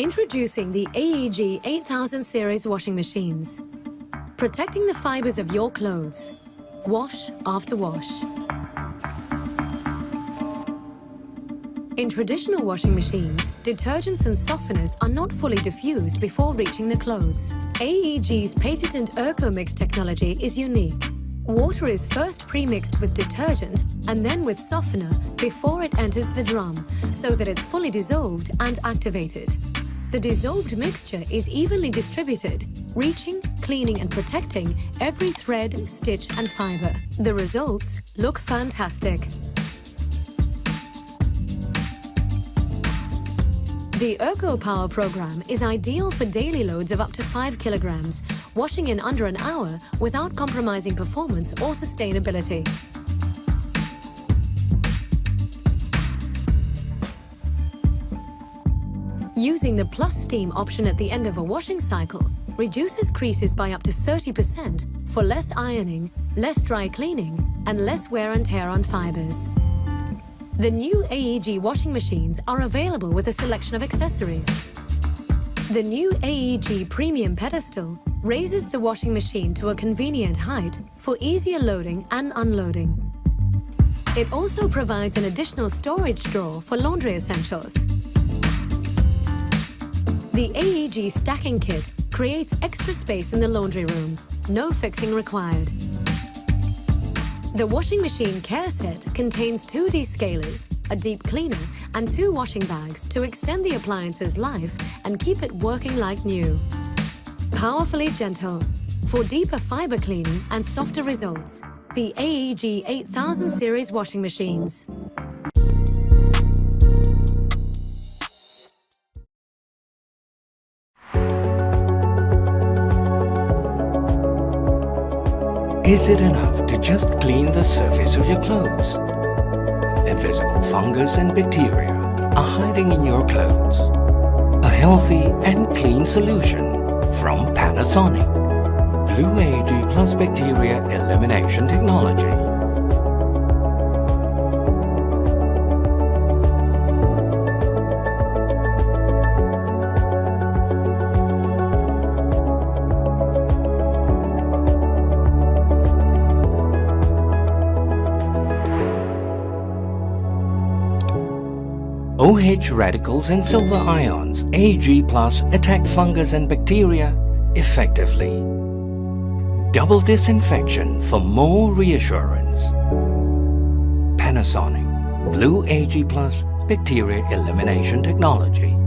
Introducing the AEG 8000 series washing machines. Protecting the fibers of your clothes. Wash after wash. In traditional washing machines, detergents and softeners are not fully diffused before reaching the clothes. AEG's patented ErcoMix technology is unique. Water is first pre-mixed with detergent and then with softener before it enters the drum, so that it's fully dissolved and activated. The dissolved mixture is evenly distributed, reaching, cleaning and protecting every thread, stitch and fiber. The results look fantastic. The Erco Power program is ideal for daily loads of up to 5 kilograms, washing in under an hour without compromising performance or sustainability. Using the Plus Steam option at the end of a washing cycle reduces creases by up to 30% for less ironing, less dry cleaning, and less wear and tear on fibers. The new AEG washing machines are available with a selection of accessories. The new AEG Premium Pedestal raises the washing machine to a convenient height for easier loading and unloading. It also provides an additional storage drawer for laundry essentials. The AEG Stacking Kit creates extra space in the laundry room, no fixing required. The washing machine care set contains 2 descalers, a deep cleaner and 2 washing bags to extend the appliance's life and keep it working like new. Powerfully gentle, for deeper fiber cleaning and softer results, the AEG 8000 series washing machines. Is it enough to just clean the surface of your clothes? Invisible fungus and bacteria are hiding in your clothes. A healthy and clean solution from Panasonic. Blue AG Plus Bacteria Elimination Technology. OH radicals and silver ions AG Plus attack fungus and bacteria effectively. Double disinfection for more reassurance. Panasonic Blue AG Plus Bacteria Elimination Technology.